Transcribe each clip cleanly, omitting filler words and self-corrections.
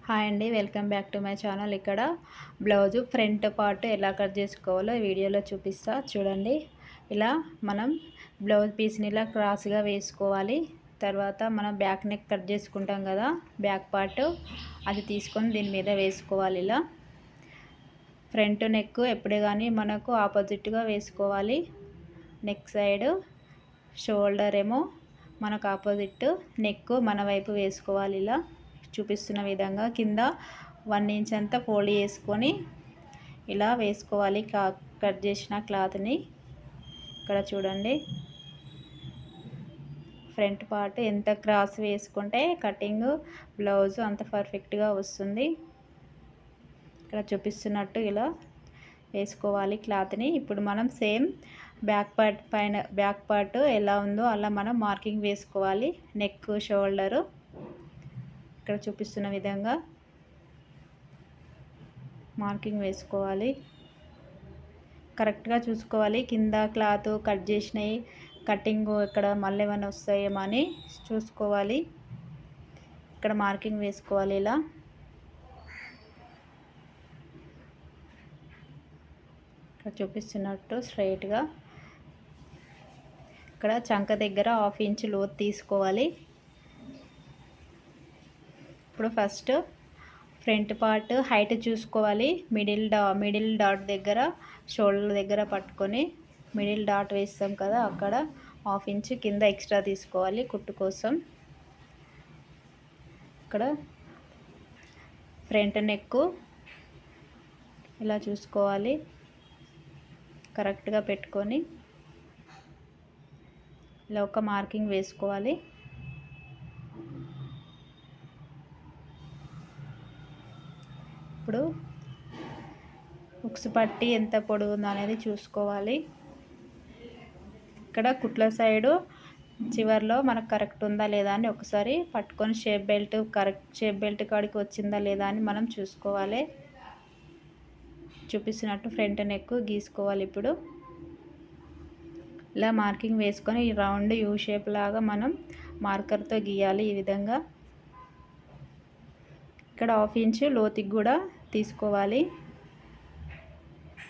Hi అండి, welcome back to my channel. ఇక్కడ blouse front part ఎలా కట్ చేసుకోవాలో వీడియోలో చూపిస్తా చూడండి. ఇలా మనం బ్లౌజ్ పీస్ని ఇలా క్రాస్గా వేసుకోవాలి. తర్వాత మనం బ్యాక్ నెక్ కట్ చేసుకుంటాం కదా, బ్యాక్ పార్ట్ అది తీసుకొని దీని మీద వేసుకోవాలి. ఇలా ఫ్రంట్ నెక్ ఎప్పుడే కానీ మనకు ఆపోజిట్గా వేసుకోవాలి. నెక్ సైడ్ షోల్డర్ ఏమో మనకు ఆపోజిట్, నెక్ మన వైపు వేసుకోవాలి. ఇలా చూపిస్తున్న విధంగా కింద 1 ఇంచ్ అంతా ఫోల్డ్ చేసుకొని ఇలా వేసుకోవాలి కట్ చేసిన క్లాత్ని. ఇక్కడ చూడండి, ఫ్రంట్ పార్ట్ ఎంత క్రాస్ వేసుకుంటే కటింగ్ బ్లౌజ్ అంత పర్ఫెక్ట్గా వస్తుంది. ఇక్కడ చూపిస్తున్నట్టు ఇలా వేసుకోవాలి క్లాత్ని. ఇప్పుడు మనం సేమ్ బ్యాక్ పార్ట్ ఎలా ఉందో అలా మనం మార్కింగ్ వేసుకోవాలి. నెక్, షోల్డరు ఇక్కడ చూపిస్తున్న విధంగా మార్కింగ్ వేసుకోవాలి. కరెక్ట్గా చూసుకోవాలి. కింద క్లాత్ కట్ చేసినవి కటింగ్ ఇక్కడ మళ్ళీ ఏమైనా వస్తాయేమో అని చూసుకోవాలి. ఇక్కడ మార్కింగ్ వేసుకోవాలి. ఇలా ఇక్కడ చూపిస్తున్నట్టు స్ట్రైట్గా ఇక్కడ చంక దగ్గర 1/2 ఇంచ్ లోతు తీసుకోవాలి. ఇప్పుడు ఫస్ట్ ఫ్రంట్ పార్ట్ హైట్ చూసుకోవాలి. మిడిల్ డాట్ దగ్గర షోల్డర్ దగ్గర పట్టుకొని మిడిల్ డాట్ వేస్తాం కదా, అక్కడ 1/2 ఇంచ్ కింద ఎక్స్ట్రా తీసుకోవాలి కుట్టు కోసం. ఇక్కడ ఫ్రంట్ నెక్ ఇలా చూసుకోవాలి, కరెక్ట్గా పెట్టుకొని ఇలా ఒక మార్కింగ్ వేసుకోవాలి. ఇప్పుడు ఉక్స్ పట్టి ఎంత పొడవు ఉందో అనేది చూసుకోవాలి. ఇక్కడ కుట్ల సైడు చివర్లో మనకు కరెక్ట్ ఉందా లేదా అని ఒకసారి పట్టుకొని షేప్ బెల్ట్ కాడికి వచ్చిందా లేదా అని మనం చూసుకోవాలి. చూపిస్తున్నట్టు ఫ్రంట్ నెక్ గీసుకోవాలి. ఇప్పుడు ఇలా మార్కింగ్ వేసుకొని రౌండ్ యూ షేప్ లాగా మనం మార్కర్తో గీయాలి. ఈ విధంగా ఇక్కడ 1/2 ఇంచ్ లోతుకి కూడా తీసుకోవాలి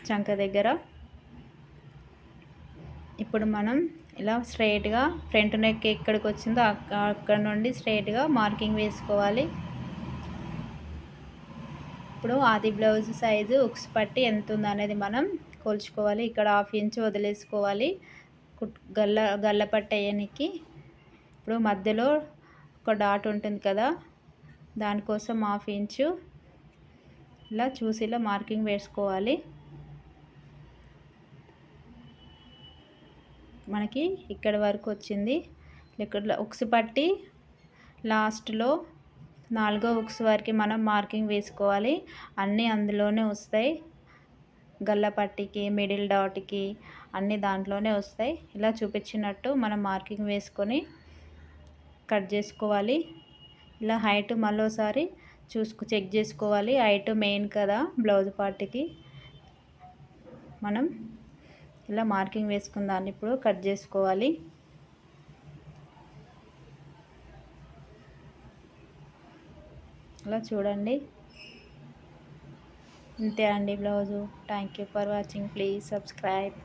చంక దగ్గర. ఇప్పుడు మనం ఇలా స్ట్రైట్గా ఫ్రంట్ నెక్ ఎక్కడికి వచ్చిందో అక్కడ నుండి స్ట్రైట్గా మార్కింగ్ వేసుకోవాలి. ఇప్పుడు ఆది బ్లౌజ్ సైజు ఉక్స్ పట్టి ఎంత ఉందో అనేది మనం కొలుచుకోవాలి. ఇక్కడ 1/2 ఇంచ్ వదిలేసుకోవాలి గల్ల పట్టి వేయడానికి. ఇప్పుడు మధ్యలో ఒక డాట్ ఉంటుంది కదా, దానికోసం 1/2 ఇంచు ఇలా చూసి ఇలా మార్కింగ్ వేసుకోవాలి. మనకి ఇక్కడ వరకు వచ్చింది. ఇక్కడ ఉక్స్ పట్టి లాస్ట్లో 4వ ఉక్స్ వరకు మనం మార్కింగ్ వేసుకోవాలి. అన్నీ అందులోనే వస్తాయి, గల్ల పట్టికి, మిడిల్ డాట్కి అన్నీ దాంట్లోనే వస్తాయి. ఇలా చూపించినట్టు మనం మార్కింగ్ వేసుకొని కట్ చేసుకోవాలి. ఇలా హైట్ మళ్ళీసారి చెక్ చేసుకోవాలి. హైట్ మెయిన్ కదా బ్లౌజ్ పార్ట్కి. మనం ఇలా మార్కింగ్ వేసుకున్న దాన్ని ఇప్పుడు కట్ చేసుకోవాలి. ఇలా చూడండి, ఇంతే అండి blouse. Thank you for watching. Please subscribe.